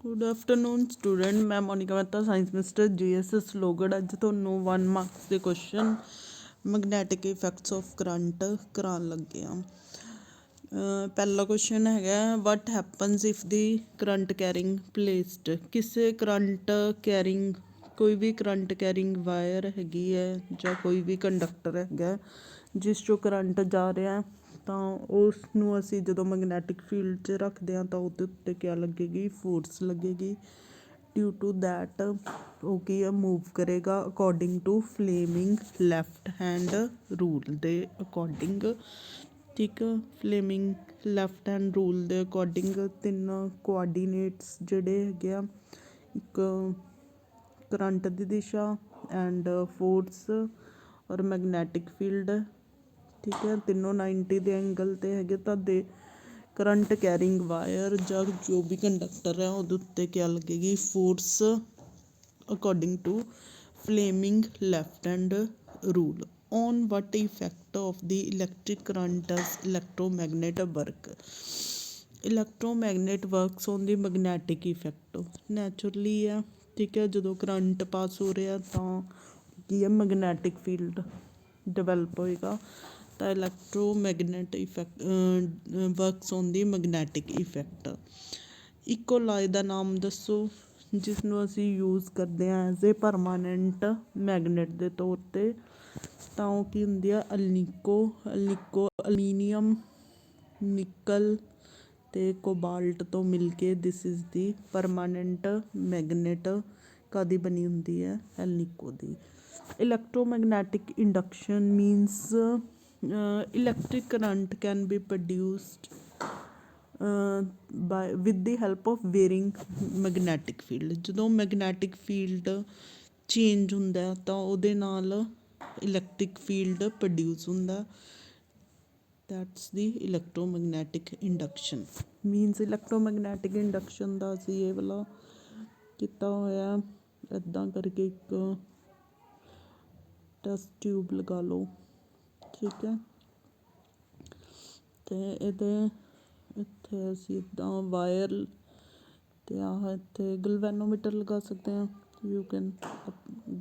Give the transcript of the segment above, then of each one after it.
Good afternoon student. ਮੈਂ Monika Mehta, science mister GSS Logarh. ਅੱਜ ਤੁਹਾਨੂੰ 1 ਮਾਰਕਸ ਦੇ question magnetic effects of current ਕਰਾਉਣ ਲੱਗੇ ਹਾਂ। ਪਹਿਲਾ ਕੁਐਸਚਨ ਹੈਗਾ, what happens if the current carrying placed. ਕਿਸੇ ਕਰੰਟ ਕੈਰਿੰਗ, ਕੋਈ ਵੀ ਕਰੰਟ ਕੈਰਿੰਗ ਵਾਇਰ ਹੈਗੀ ਹੈ ਜਾਂ ਕੋਈ ਵੀ ਕੰਡਕਟਰ ਹੈਗਾ ਜਿਸ 'ਚੋਂ ਕਰੰਟ ਜਾ ਰਿਹਾ, ਤਾਂ ਉਸ ਨੂੰ ਅਸੀਂ ਜਦੋਂ ਮੈਗਨੈਟਿਕ ਫੀਲਡ 'ਚ ਰੱਖਦੇ ਹਾਂ ਤਾਂ ਉਹਦੇ ਉੱਤੇ ਕਿਆ ਲੱਗੇਗੀ, ਫੋਰਸ ਲੱਗੇਗੀ। ਡਿਊ ਟੂ ਦੈਟ ਉਹ ਕੀ ਹੈ, ਮੂਵ ਕਰੇਗਾ according to Fleming left hand rule ਦੇ ਅਕੋਰਡਿੰਗ। ਠੀਕ, ਫਲੇਮਿੰਗ ਲੈਫਟ ਹੈਂਡ ਰੂਲ ਦੇ ਅਕੋਰਡਿੰਗ 3 ਕੋਆਰਡੀਨੇਟਸ ਜਿਹੜੇ ਹੈਗੇ ਆ, ਇੱਕ ਕਰੰਟ ਦੀ ਦਿਸ਼ਾ ਐਂਡ ਫੋਰਸ ਔਰ ਮੈਗਨੈਟਿਕ ਫੀਲਡ। ਠੀਕ ਹੈ, ਤਿੰਨੋਂ 90 ਦੇ ਐਂਗਲ 'ਤੇ ਹੈਗੇ। ਤੁਹਾਡੇ ਕਰੰਟ ਕੈਰਿੰਗ ਵਾਇਰ ਜਾਂ ਜੋ ਵੀ ਕੰਡਕਟਰ ਹੈ ਉਹਦੇ ਉੱਤੇ ਕਿਆ ਲੱਗੇਗੀ, force according to Fleming left hand rule. On what effect of the electric current does electromagnet work. Electromagnet works on the magnetic effect. Naturally ਆ, ਠੀਕ ਹੈ, ਜਦੋਂ ਕਰੰਟ ਪਾਸ ਹੋ ਰਿਹਾ ਤਾਂ ਕੀ ਹੈ, ਮੈਗਨੈਟਿਕ ਫੀਲਡ ਡਿਵੈਲਪ ਹੋਏਗਾ। ਤਾਂ electromagnet effect works on the magnetic effect. ਇੱਕੋ ਲਾਏ ਦਾ ਨਾਮ ਦੱਸੋ ਜਿਸ ਨੂੰ ਅਸੀਂ ਯੂਜ਼ ਕਰਦੇ ਹਾਂ ਐਜ਼ ਏ ਪਰਮਾਨੈਂਟ ਮੈਗਨੇਟ ਦੇ ਤੌਰ 'ਤੇ। ਤਾਂ ਉਹ ਕੀ ਹੁੰਦੀ ਆ, ਅਲਨੀਕੋ। ਅਲਨੀਕੋ ਅਲਮੀਨੀਅਮ, ਨਿਕਲ ਅਤੇ ਕੋਬਾਲਟ ਤੋਂ ਮਿਲ ਕੇ this is the permanent magnet ਕਾਹਦੀ ਬਣੀ ਹੁੰਦੀ ਹੈ, ਅਲਨੀਕੋ ਦੀ। Electromagnetic induction means electric current can be produced with the help of varying magnetic field। ਜਦੋਂ ਮੈਗਨੈਟਿਕ ਫੀਲਡ ਚੇਂਜ ਹੁੰਦਾ ਤਾਂ ਉਹਦੇ ਨਾਲ ਇਲੈਕਟ੍ਰਿਕ ਫੀਲਡ ਪ੍ਰੋਡਿਊਸ ਹੁੰਦਾ। That's the electromagnetic induction. Means electromagnetic induction ਦਾ ਅਸੀਂ ਇਹ ਵਾਲਾ ਕੀਤਾ ਹੋਇਆ, ਇੱਦਾਂ ਕਰਕੇ ਇੱਕ ਟੈਸਟ ਟਿਊਬ ਲਗਾ ਲਓ। ਠੀਕ ਹੈ, ਅਤੇ ਇਹਦੇ ਇੱਥੇ ਅਸੀਂ ਇੱਦਾਂ ਵਾਇਰ ਅਤੇ ਆਹ ਇੱਥੇ ਗਲਵੈਨੋਮੀਟਰ ਲਗਾ ਸਕਦੇ ਹਾਂ। ਯੂ ਕੈਨ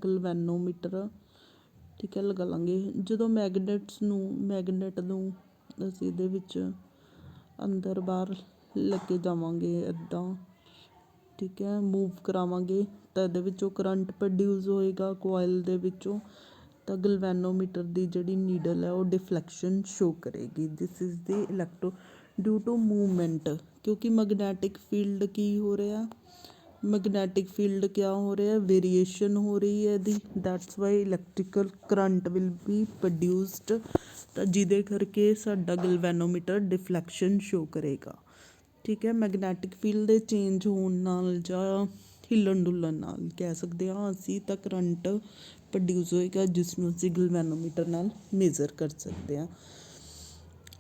ਗਲਵੈਨੋਮੀਟਰ, ਠੀਕ ਹੈ, ਲਗਾ ਲਾਂਗੇ। ਜਦੋਂ ਮੈਗਨੇਟ ਨੂੰ ਅਸੀਂ ਇਹਦੇ ਵਿੱਚ ਅੰਦਰ ਬਾਹਰ ਲੈ ਕੇ ਜਾਵਾਂਗੇ ਇੱਦਾਂ, ਠੀਕ ਹੈ, ਮੂਵ ਕਰਾਵਾਂਗੇ ਤਾਂ ਇਹਦੇ ਵਿੱਚੋਂ ਕਰੰਟ ਪ੍ਰੋਡਿਊਸ ਹੋਏਗਾ ਕੋਇਲ ਦੇ ਵਿੱਚੋਂ। ਤਾਂ ਗਲਵੈਨੋਮੀਟਰ ਦੀ ਜਿਹੜੀ ਨੀਡਲ ਹੈ ਉਹ ਡਿਫਲੈਕਸ਼ਨ ਸ਼ੋ ਕਰੇਗੀ। This is the electro due to movement. ਕਿਉਂਕਿ ਮੈਗਨੈਟਿਕ ਫੀਲਡ ਕੀ ਹੋ ਰਿਹਾ, ਮੈਗਨੈਟਿਕ ਫੀਲਡ ਕਿਆ ਹੋ ਰਿਹਾ, ਵੇਰੀਏਸ਼ਨ ਹੋ ਰਹੀ ਹੈ ਇਹਦੀ। That's why electrical current will be produced. ਤਾਂ ਜਿਹਦੇ ਕਰਕੇ ਸਾਡਾ ਗਲਵੈਨੋਮੀਟਰ ਡਿਫਲੈਕਸ਼ਨ ਸ਼ੋ ਕਰੇਗਾ। ਠੀਕ ਹੈ, ਮੈਗਨੈਟਿਕ ਫੀਲਡ ਦੇ ਚੇਂਜ ਹੋਣ ਨਾਲ ਜਾਂ ਹਿੱਲਣ ਡੁੱਲਣ ਨਾਲ ਕਹਿ ਸਕਦੇ ਹਾਂ ਅਸੀਂ, ਤਾਂ ਕਰੰਟ ਪ੍ਰੋਡਿਊਸ ਹੋਏਗਾ ਜਿਸ ਨੂੰ ਅਸੀਂ ਗਲਵੈਨੋਮੀਟਰ ਨਾਲ ਮੇਜ਼ਰ ਕਰ ਸਕਦੇ ਹਾਂ।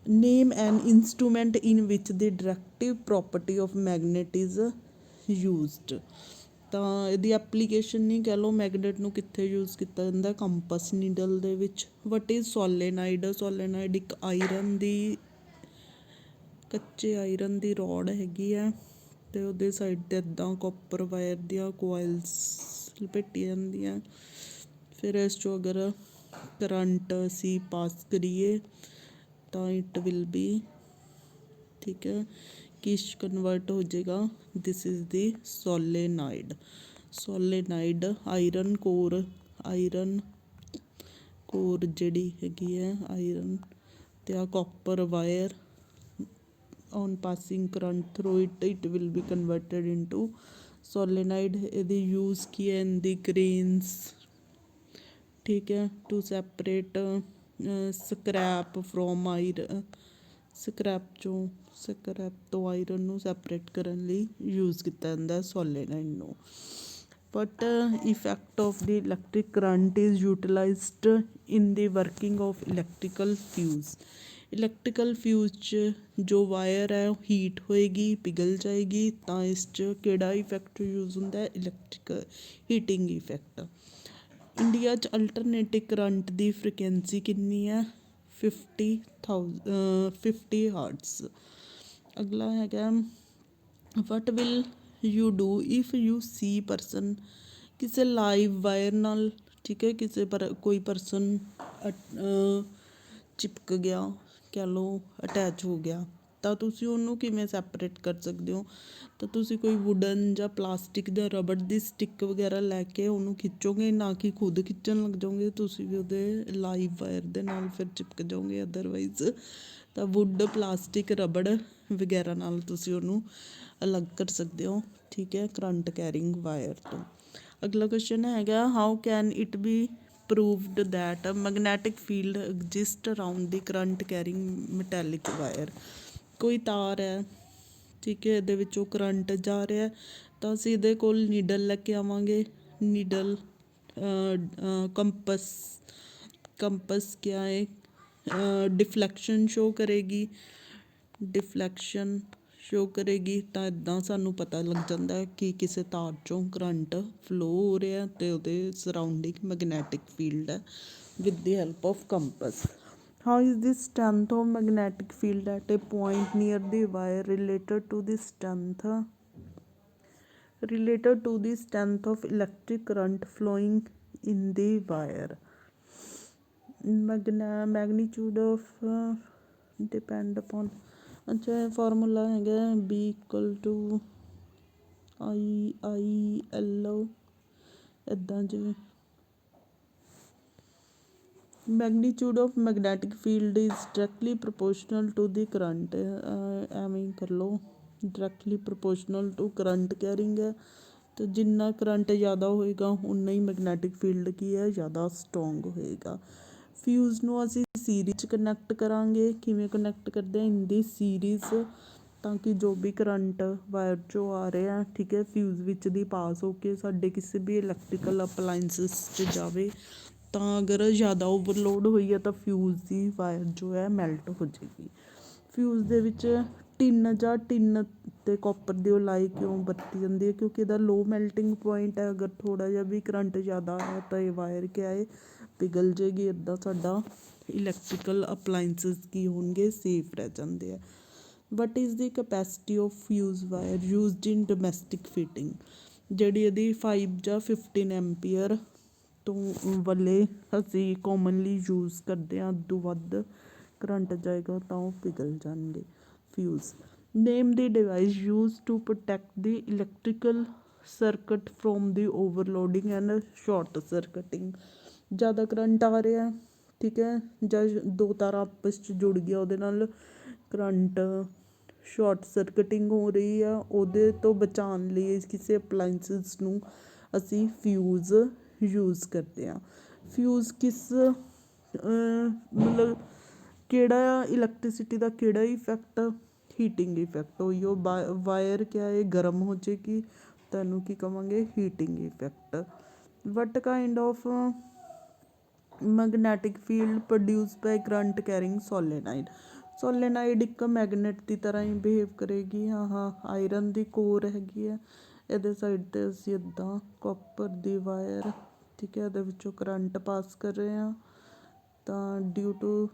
ਨੇਮ ਐਨ instrument in which the directive property of magnet is used. ਤਾਂ ਇਹਦੀ ਐਪਲੀਕੇਸ਼ਨ ਨਹੀਂ ਕਹਿ ਲਓ, ਮੈਗਨੇਟ ਨੂੰ ਕਿੱਥੇ ਯੂਜ਼ ਕੀਤਾ ਜਾਂਦਾ, ਕੰਪਸ ਨੀਡਲ ਦੇ ਵਿੱਚ। What is ਸੋਲੇਨਾਈਡ। ਸੋਲੇਨਾਈਡ ਇੱਕ ਆਇਰਨ ਦੀ, ਕੱਚੇ ਆਇਰਨ ਦੀ ਰੋਡ ਹੈਗੀ ਹੈ ਅਤੇ ਉਹਦੇ ਸਾਈਡ 'ਤੇ ਇੱਦਾਂ ਕੋਪਰ ਵਾਇਰ ਦੀਆਂ ਕੋਇਲਸ ਲਪੇਟੀਆਂ ਜਾਂਦੀਆਂ। ਫਿਰ ਇਸ 'ਚੋਂ ਅਗਰ ਕਰੰਟ ਅਸੀਂ ਪਾਸ ਕਰੀਏ ਤਾਂ ਇਟ ਵਿਲ ਬੀ, ਠੀਕ ਹੈ, ਕਿਸ ਕਨਵਰਟ ਹੋ ਜਾਏਗਾ। This is the solenoid. Solenoid iron core, iron core ਜਿਹੜੀ ਹੈਗੀ ਹੈ ਆਇਰਨ, ਅਤੇ ਆ copper wire on passing current through it will be converted into solenoid. ਇਹਦੀ ਯੂਜ਼ ਕੀ ਹੈ, ਇਨ ਦੀ ਗ੍ਰੇਨਸ, ਠੀਕ ਹੈ, to separate scrap from iron. Scrap ਤੋਂ ਆਇਰਨ ਨੂੰ ਸੈਪਰੇਟ ਕਰਨ ਲਈ ਯੂਜ਼ ਕੀਤਾ ਜਾਂਦਾ ਸੋਲੇਨਾਈਡ ਨੂੰ। But effect of the electric current is utilized in the working of electrical fuse. Electrical fuse 'ਚ ਜੋ ਵਾਇਰ ਹੈ ਉਹ ਹੀਟ ਹੋਏਗੀ, ਪਿਘਲ ਜਾਏਗੀ, ਤਾਂ ਇਸ 'ਚ ਕਿਹੜਾ ਇਫੈਕਟ ਯੂਜ਼ ਹੁੰਦਾ, ਇਲੈਕਟ੍ਰੀਕਲ ਹੀਟਿੰਗ ਇਫੈਕਟ। ਇੰਡੀਆ 'ਚ ਅਲਟਰਨੇਟਿਵ ਕਰੰਟ ਦੀ ਫ੍ਰੀਕੁਐਂਸੀ ਕਿੰਨੀ ਹੈ, 50 ਹਰਟਸ। ਅਗਲਾ ਹੈਗਾ, what will you do if you see person, ਕਿਸੇ ਲਾਈਵ ਵਾਇਰ ਨਾਲ, ਠੀਕ ਹੈ, ਕਿਸੇ ਪਰ ਕੋਈ ਪਰਸਨ ਚਿਪਕ ਗਿਆ, ਕਹਿ ਲਓ ਅਟੈਚ ਹੋ ਗਿਆ, ਤਾਂ ਤੁਸੀਂ ਉਹਨੂੰ ਕਿਵੇਂ ਸੈਪਰੇਟ ਕਰ ਸਕਦੇ ਹੋ? ਤਾਂ ਤੁਸੀਂ ਕੋਈ ਵੁਡਨ ਜਾਂ ਪਲਾਸਟਿਕ ਜਾਂ ਰਬੜ ਦੀ ਸਟਿੱਕ ਵਗੈਰਾ ਲੈ ਕੇ ਉਹਨੂੰ ਖਿੱਚੋਗੇ, ਨਾ ਕਿ ਖੁਦ ਖਿੱਚਣ ਲੱਗ ਜਾਓਗੇ, ਤੁਸੀਂ ਵੀ ਉਹਦੇ ਲਾਈਵ ਵਾਇਰ ਦੇ ਨਾਲ ਫਿਰ ਚਿਪਕ ਜਾਓਗੇ। ਅਦਰਵਾਈਜ਼ ਤਾਂ ਵੁੱਡ, ਪਲਾਸਟਿਕ, ਰਬੜ ਵਗੈਰਾ ਨਾਲ ਤੁਸੀਂ ਉਹਨੂੰ ਅਲੱਗ ਕਰ ਸਕਦੇ ਹੋ, ਠੀਕ ਹੈ, ਕਰੰਟ ਕੈਰਿੰਗ ਵਾਇਰ ਤੋਂ। ਅਗਲਾ ਕੁਐਸਚਨ ਹੈਗਾ, how can it be proved that a magnetic field exists around the current carrying metallic wire? ਕੋਈ ਤਾਰ ਹੈ, ਠੀਕ ਹੈ, ਇਹਦੇ ਵਿੱਚੋਂ ਕਰੰਟ ਜਾ ਰਿਹਾ, ਤਾਂ ਅਸੀਂ ਇਹਦੇ ਕੋਲ ਨੀਡਲ ਲੈ ਕੇ ਆਵਾਂਗੇ। ਨੀਡਲ ਕੰਪਸ, ਕੰਪਸ ਕਿਆ ਹੈ, ਡਿਫਲੈਕਸ਼ਨ ਸ਼ੋ ਕਰੇਗੀ, ਡਿਫਲੈਕਸ਼ਨ ਸ਼ੋ ਕਰੇਗੀ, ਤਾਂ ਇੱਦਾਂ ਸਾਨੂੰ ਪਤਾ ਲੱਗ ਜਾਂਦਾ ਹੈ ਕਿ ਕਿਸੇ ਤਾਰ 'ਚੋਂ ਕਰੰਟ ਫਲੋ ਹੋ ਰਿਹਾ ਅਤੇ ਉਹਦੇ ਸਰਾਊਂਡਿੰਗ ਮੈਗਨੈਟਿਕ ਫੀਲਡ ਹੈ with the help of campus. How is the strength of magnetic field at a point near the wire related to the strength of electric current flowing in the wire? Magnitude of depend upon, ਅੱਛਾ ਇਹ formula ਹੈਗਾ B = IL, ਇੱਦਾਂ ਜਿਵੇਂ magnitude of magnetic field is directly proportional to the current, ਐਵੇਂ ਕਰ ਲਓ, directly proportional to current carrying ਹੈ, ਅਤੇ ਜਿੰਨਾ ਕਰੰਟ ਜ਼ਿਆਦਾ ਹੋਏਗਾ ਉਨਾ ਹੀ ਮੈਗਨੈਟਿਕ ਫੀਲਡ ਕੀ ਹੈ, ਜ਼ਿਆਦਾ ਸਟਰੋਂਗ ਹੋਏਗਾ। ਫਿਊਜ਼ ਨੂੰ ਅਸੀਂ ਸੀਰੀਜ਼ 'ਚ ਕਨੈਕਟ ਕਰਾਂਗੇ। ਕਿਵੇਂ ਕਨੈਕਟ ਕਰਦੇ ਹਾਂ? ਇਨ ਦੀ ਸੀਰੀਜ਼, ਤਾਂ ਕਿ ਜੋ ਵੀ ਕਰੰਟ ਵਾਇਰ 'ਚੋਂ ਆ ਰਿਹਾ, ਠੀਕ ਹੈ, ਫਿਊਜ਼ ਵਿੱਚ ਦੀ ਪਾਸ ਹੋ ਕੇ ਸਾਡੇ ਕਿਸੇ ਵੀ ਇਲੈਕਟ੍ਰੀਕਲ ਅਪਲਾਇੰਸਿਸ 'ਚ ਜਾਵੇ, ਤਾਂ ਅਗਰ ਜ਼ਿਆਦਾ ਓਵਰਲੋਡ ਹੋਈ ਹੈ ਤਾਂ ਫਿਊਜ਼ ਦੀ ਵਾਇਰ ਜੋ ਹੈ ਮੈਲਟ ਹੋ ਜਾਏਗੀ। ਫਿਊਜ਼ ਦੇ ਵਿੱਚ ਟਿਨ ਜਾਂ ਟਿਨ ਅਤੇ ਕਾਪਰ ਦੀ ਲਾਈ ਕਿਉਂ ਵਰਤੀ ਜਾਂਦੀ ਹੈ? ਕਿਉਂਕਿ ਇਹਦਾ ਲੋ ਮੈਲਟਿੰਗ ਪੁਆਇੰਟ ਹੈ। ਅਗਰ ਥੋੜ੍ਹਾ ਜਿਹਾ ਵੀ ਕਰੰਟ ਜ਼ਿਆਦਾ ਹੈ ਤਾਂ ਇਹ ਵਾਇਰ ਕਿਆ ਹੈ, ਪਿਘਲ ਜਾਏਗੀ। ਇੱਦਾਂ ਸਾਡਾ ਇਲੈਕਟ੍ਰੀਕਲ ਅਪਲਾਇੰਸਿਸ ਕੀ ਹੋਣਗੇ, ਸੇਫ ਰਹਿ ਜਾਂਦੇ ਆ। What is the capacity of fuse wire used in domestic fitting? ਜਿਹੜੀ ਇਹਦੀ 5 ਜਾਂ 15 ਐਂਪੀਅਰ ਤੋਂ ਵਾਲੇ ਅਸੀਂ ਕੋਮਨਲੀ ਯੂਜ਼ ਕਰਦੇ ਹਾਂ, ਉਦੋਂ ਵੱਧ ਕਰੰਟ ਜਾਏਗਾ ਤਾਂ ਉਹ ਪਿਘਲ ਜਾਣਗੇ fuse. Name the device use to protect the electrical circuit from the overloading and short circuiting? ਜ਼ਿਆਦਾ ਕਰੰਟ ਆ ਰਿਹਾ, ਠੀਕ ਹੈ, ਜਾਂ ਦੋ ਤਾਰਾਂ ਆਪਸ 'ਚ ਜੁੜ ਗਿਆ, ਉਹਦੇ ਨਾਲ ਕਰੰਟ ਸ਼ੋਰਟ ਸਰਕਟਿੰਗ ਹੋ ਰਹੀ ਆ, ਉਹਦੇ ਤੋਂ ਬਚਾਉਣ ਲਈ ਕਿਸੇ ਅਪਲਾਇੰਸਿਸ ਨੂੰ ਅਸੀਂ ਫਿਊਜ਼ ਯੂਜ਼ ਕਰਦੇ ਹਾਂ। ਫਿਊਜ਼ ਕਿਸ ਮਤਲਬ ਕਿਹੜਾ ਇਲੈਕਟ੍ਰੀਸਿਟੀ ਦਾ ਕਿਹੜਾ ਇਫੈਕਟ? Heating effect. ਹੋਈ ਉਹ ਵਾਇਰ ਕਿਆ ਹੈ, ਗਰਮ ਹੋ ਜਾਏਗੀ, ਤੁਹਾਨੂੰ ਕੀ ਕਹਾਂਗੇ, heating effect. What kind of magnetic field produce by current carrying solenoid? Solenoid ਇੱਕ ਮੈਗਨੇਟ ਦੀ ਤਰ੍ਹਾਂ ਹੀ ਬਿਹੇਵ ਕਰੇਗੀ। ਆਇਰਨ ਦੀ ਕੋਰ ਹੈਗੀ ਹੈ, ਇਹਦੇ ਸਾਈਡ 'ਤੇ ਅਸੀਂ ਇੱਦਾਂ ਕਾਪਰ ਦੀ ਵਾਇਰ, ਠੀਕ ਹੈ, ਇਹਦੇ ਵਿੱਚੋਂ ਕਰੰਟ ਪਾਸ ਕਰ ਰਹੇ ਹਾਂ, ਤਾਂ ਡਿਊ ਟੂ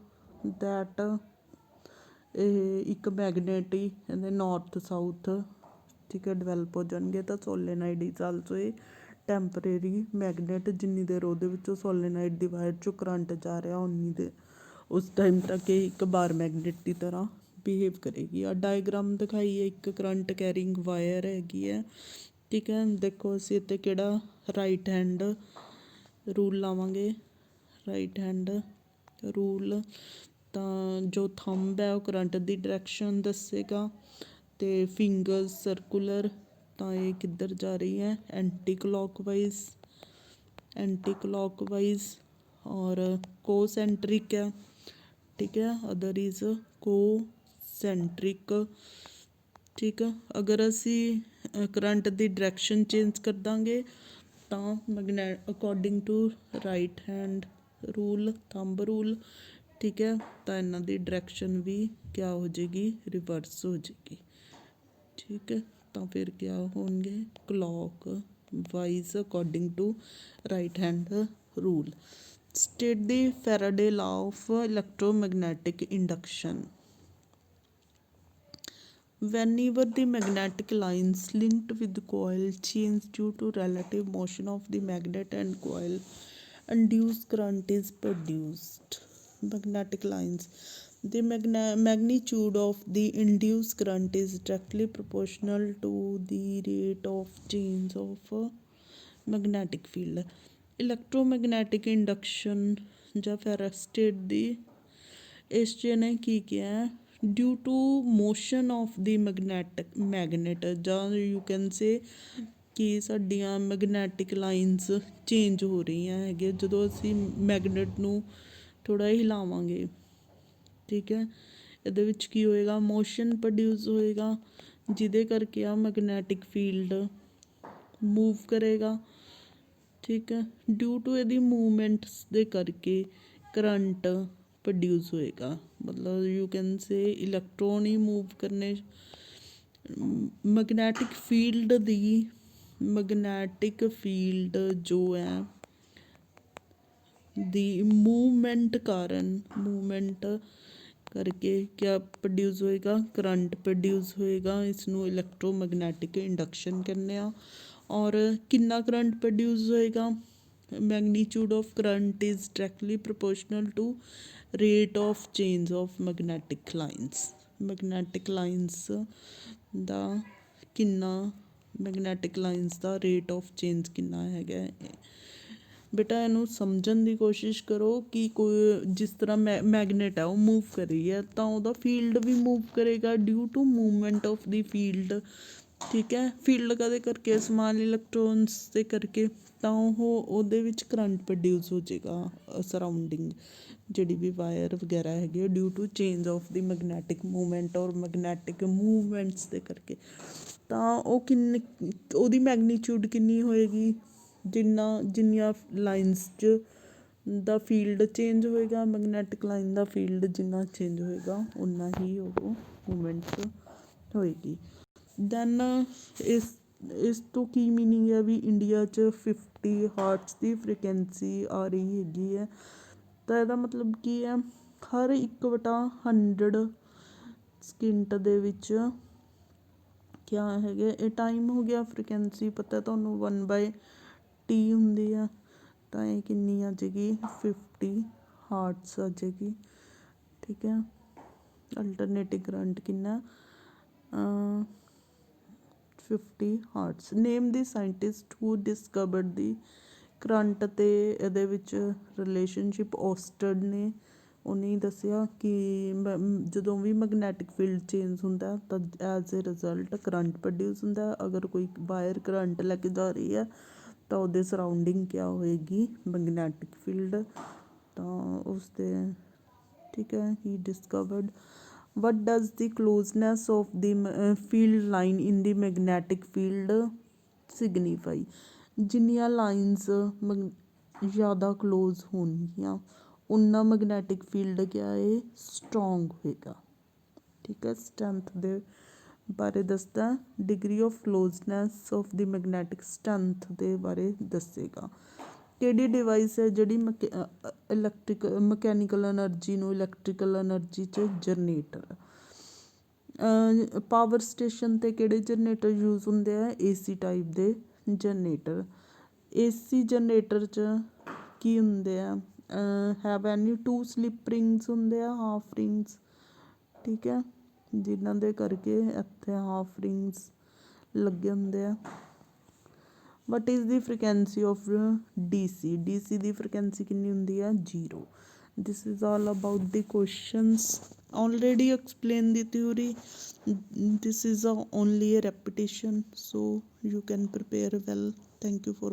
ਦੈਟ ਇਹ ਇੱਕ ਮੈਗਨੇਟ ਹੀ ਇਹਦੇ ਨੌਰਥ ਸਾਊਥ, ਠੀਕ ਹੈ, ਡਿਵੈਲਪ ਹੋ ਜਾਣਗੇ। ਤਾਂ ਸੋਲੇਨਾਈਡ ਇਜ਼ ਆਲਸੋ ਇਹ ਟੈਂਪਰੇਰੀ ਮੈਗਨੇਟ। ਜਿੰਨੀ ਦੇਰ ਉਹਦੇ ਵਿੱਚੋਂ ਸੋਲੇਨਾਈਡ ਦੀ ਵਾਇਰ 'ਚੋਂ ਕਰੰਟ ਜਾ ਰਿਹਾ, ਉਨੀ ਦੇਰ ਉਸ ਟਾਈਮ ਤੱਕ ਇਹ ਇੱਕ ਬਾਰ ਮੈਗਨੇਟ ਦੀ ਤਰ੍ਹਾਂ ਬਿਹੇਵ ਕਰੇਗੀ। ਆ ਡਾਇਗਰਾਮ ਦਿਖਾਈ ਹੈ, ਇੱਕ ਕਰੰਟ ਕੈਰਿੰਗ ਵਾਇਰ ਹੈਗੀ ਹੈ, ਠੀਕ ਹੈ। ਦੇਖੋ ਅਸੀਂ ਇੱਥੇ ਕਿਹੜਾ ਰਾਈਟ ਹੈਂਡ ਰੂਲ ਲਾਵਾਂਗੇ, ਰਾਈਟ ਹੈਂਡ ਰੂਲ, ਤਾਂ ਜੋ ਥੰਬ ਹੈ ਉਹ ਕਰੰਟ ਦੀ ਡਾਇਰੈਕਸ਼ਨ ਦੱਸੇਗਾ, ਅਤੇ ਫਿੰਗਰਸ ਸਰਕੂਲਰ, ਤਾਂ ਇਹ ਕਿੱਧਰ ਜਾ ਰਹੀ ਹੈ, ਐਂਟੀ ਕਲੋਕਵਾਈਜ਼, ਐਂਟੀ ਕਲੋਕਵਾਈਜ਼। ਔਰ ਕੋਸੈਂਟਰਿਕ ਹੈ, ਠੀਕ ਹੈ, ਅਦਰ ਇਜ਼ ਕੋਸੈਂਟਰਿਕ, ਠੀਕ ਹੈ। ਅਗਰ ਅਸੀਂ ਕਰੰਟ ਦੀ ਡਾਇਰੈਕਸ਼ਨ ਚੇਂਜ ਕਰ ਦਾਂਗੇ ਤਾਂ according to right hand rule, thumb rule, ਠੀਕ ਹੈ, ਤਾਂ ਇਹਨਾਂ ਦੀ ਡਾਇਰੈਕਸ਼ਨ ਵੀ ਕਿਆ ਹੋ ਜਾਏਗੀ, ਰਿਵਰਸ ਹੋ ਜਾਏਗੀ, ਠੀਕ ਹੈ। ਤਾਂ ਫਿਰ ਕਿਆ ਹੋਣਗੇ, clockwise according to right hand rule. State the Faraday law of electromagnetic induction? whenever the magnetic lines linked with the coil change due to relative motion of the magnet and coil, induced current is produced. Magnetic lines, the magnitude of the induced current is directly proportional to the rate of change of magnetic field. Electromagnetic induction ਜਾਂ ਫੈਰਾਸਟੇਟ ਦੀ ਇਸ 'ਚ ਇਹਨੇ ਕੀ ਕਿਹਾ ਹੈ, due to motion of the magnet ਜਾਂ you can say ਕਿ ਸਾਡੀਆਂ ਮੈਗਨੈਟਿਕ ਲਾਈਨਸ ਚੇਂਜ ਹੋ ਰਹੀਆਂ ਹੈਗੀਆਂ ਜਦੋਂ ਅਸੀਂ ਮੈਗਨੇਟ ਨੂੰ ਥੋੜ੍ਹਾ ਹਿਲਾਵਾਂਗੇ। ਠੀਕ ਹੈ, ਇਹਦੇ ਵਿੱਚ ਕੀ ਹੋਏਗਾ, ਮੋਸ਼ਨ ਪ੍ਰੋਡਿਊਸ ਹੋਏਗਾ ਜਿਹਦੇ ਕਰਕੇ ਆ ਮੈਗਨੈਟਿਕ ਫੀਲਡ ਮੂਵ ਕਰੇਗਾ। ਠੀਕ ਹੈ, ਡਿਊ ਟੂ ਇਹਦੀ ਮੂਵਮੈਂਟਸ ਦੇ ਕਰਕੇ ਕਰੰਟ ਪ੍ਰੋਡਿਊਸ ਹੋਏਗਾ। ਮਤਲਬ you can say electron he move ਕਰਨੇ। ਮੈਗਨੈਟਿਕ ਫੀਲਡ ਜੋ ਹੈ ਦੀ ਮੂਵਮੈਂਟ ਕਰਕੇ ਕਿਆ ਪ੍ਰੋਡਿਊਸ ਹੋਏਗਾ, ਕਰੰਟ ਪ੍ਰੋਡਿਊਸ ਹੋਏਗਾ। ਇਸ ਨੂੰ ਇਲੈਕਟ੍ਰੋਮੈਗਨੈਟਿਕ ਇੰਡਕਸ਼ਨ ਕਹਿੰਦੇ ਆ। ਔਰ ਕਿੰਨਾ ਕਰੰਟ ਪ੍ਰੋਡਿਊਸ ਹੋਏਗਾ, magnitude of current is directly proportional to rate of change of magnetic lines. Magnetic lines ਦਾ ਰੇਟ ਆਫ ਚੇਂਜ ਕਿੰਨਾ ਹੈਗਾ। ਬੇਟਾ ਇਹਨੂੰ ਸਮਝਣ ਦੀ ਕੋਸ਼ਿਸ਼ ਕਰੋ ਕਿ ਕੋਈ ਜਿਸ ਤਰ੍ਹਾਂ ਮੈਗਨੇਟ ਹੈ ਉਹ ਮੂਵ ਕਰ ਰਹੀ ਹੈ ਤਾਂ ਉਹਦਾ ਫੀਲਡ ਵੀ ਮੂਵ ਕਰੇਗਾ due to movement of the field. ਠੀਕ ਹੈ, ਫੀਲਡ ਕਾਹਦੇ ਕਰਕੇ, ਸਮਾਲ ਇਲੈਕਟ੍ਰੋਨਸ ਦੇ ਕਰਕੇ, ਤਾਂ ਉਹਦੇ ਵਿੱਚ ਕਰੰਟ ਪ੍ਰੋਡਿਊਸ ਹੋ ਜਾਏਗਾ ਸਰਾਊਂਡਿੰਗ ਜਿਹੜੀ ਵੀ ਵਾਇਰ ਵਗੈਰਾ ਹੈਗੀ due to change of the magnetic movement ਔਰ ਮੈਗਨੈਟਿਕ ਮੂਵਮੈਂਟਸ ਦੇ ਕਰਕੇ। ਤਾਂ ਉਹਦੀ ਮੈਗਨੀਚਿਊਡ ਕਿੰਨੀ ਹੋਏਗੀ, ਜਿੰਨੀਆਂ ਲਾਈਨਸ 'ਚ ਦਾ ਫੀਲਡ ਚੇਂਜ ਹੋਏਗਾ, ਮੈਗਨੈਟਿਕ ਲਾਈਨ ਦਾ ਫੀਲਡ ਜਿੰਨਾ ਚੇਂਜ ਹੋਏਗਾ ਓਨਾ ਹੀ ਉਹ ਮੂਵਮੈਂਟਸ ਹੋਏਗੀ। ਦੈਨ ਇਸ ਤੋਂ ਕੀ ਮੀਨਿੰਗ ਹੈ ਵੀ ਇੰਡੀਆ 'ਚ 50 ਹਰਟਜ਼ ਦੀ ਫ੍ਰੀਕੁਐਂਸੀ ਆ ਰਹੀ ਹੈਗੀ ਹੈ। ਤਾਂ ਇਹਦਾ ਮਤਲਬ ਕੀ ਹੈ, ਹਰ 1/100 ਸਕਿੰਟ ਦੇ ਵਿੱਚ ਕਿਆ ਹੈਗੇ, ਇਹ ਟਾਈਮ ਹੋ ਗਿਆ, ਫ੍ਰੀਕੁਐਂਸੀ ਪਤਾ ਤੁਹਾਨੂੰ 1/t ਹੁੰਦੀ ਆ। ਤਾਂ ਇਹ ਕਿੰਨੀ ਆ ਜਾਏਗੀ, 50 ਹਰਟਜ਼ ਆ ਜਾਏਗੀ। ਠੀਕ ਹੈ, ਅਲਟਰਨੇਟਿਵ ਕਰੰਟ ਕਿੰਨਾ, 50 ਹਰਟਜ਼। ਨੇਮ ਦੀ ਸਾਇੰਟਿਸਟ ਹੂ ਡਿਸਕਵਰਡ ਦੀ ਕਰੰਟ ਅਤੇ ਇਹਦੇ ਵਿੱਚ ਰਿਲੇਸ਼ਨਸ਼ਿਪ ਔਸਟਡ ਨੇ। ਉਹਨੇ ਦੱਸਿਆ ਕਿ ਜਦੋਂ ਵੀ ਮੈਗਨੈਟਿਕ ਫੀਲਡ ਚੇਂਜ ਹੁੰਦਾ ਤਾਂ as a result current produce ਹੁੰਦਾ। ਅਗਰ ਕੋਈ ਵਾਇਰ ਕਰੰਟ ਲੈ ਕੇ ਜਾ ਰਹੀ ਹੈ ਤਾਂ ਉਹਦੇ ਸਰਾਊਂਡਿੰਗ ਕਿਆ ਹੋਏਗੀ, ਮੈਗਨੈਟਿਕ ਫੀਲਡ। ਤਾਂ ਉਸਦੇ ਠੀਕ ਹੈ, ਹੀ discovered what does the closeness of the field line in the magnetic field signify। ਜਿੰਨੀਆਂ ਲਾਈਨਸ ਜ਼ਿਆਦਾ ਕਲੋਜ਼ ਹੋਣਗੀਆਂ ਉਨਾ ਮੈਗਨੈਟਿਕ ਫੀਲਡ ਕਿਆ ਹੈ, ਸਟਰੋਂਗ ਹੋਏਗਾ। ਠੀਕ ਹੈ, ਸਟਰੈਂਥ ਦੇ ਬਾਰੇ ਦੱਸਦਾ, degree of closeness of the magnetic strength ਦੇ ਬਾਰੇ ਦੱਸੇਗਾ। ਕਿਹੜੀ ਡਿਵਾਈਸ ਹੈ ਜਿਹੜੀ ਮਕੈਨੀਕਲ ਐਨਰਜੀ ਨੂੰ ਇਲੈਕਟ੍ਰੀਕਲ ਐਨਰਜੀ 'ਚ ਜਨਰੇਟਰ। ਪਾਵਰ ਸਟੇਸ਼ਨ 'ਤੇ ਕਿਹੜੇ ਜਨਰੇਟਰ ਯੂਜ਼ ਹੁੰਦੇ ਆ, AC ਟਾਈਪ ਦੇ ਜਨਰੇਟਰ। AC ਜਨਰੇਟਰ 'ਚ ਕੀ ਹੁੰਦੇ ਆ, ਹੈਵ ਐਨੀ 2 ਸਲਿਪ ਰਿੰਗਸ ਹੁੰਦੇ ਆ, ਹਾਫ ਰਿੰਗਸ। ਠੀਕ ਹੈ, ਜਿਨ੍ਹਾਂ ਦੇ ਕਰਕੇ ਇੱਥੇ ਹਾਫ ਰਿੰਗਸ ਲੱਗੇ ਹੁੰਦੇ ਆ। What is the frequency of DC the frequency ਕਿੰਨੀ ਹੁੰਦੀ ਹੈ, 0। This is all about the questions already explain the theory. This is only a repetition, so you can prepare well. Thank you for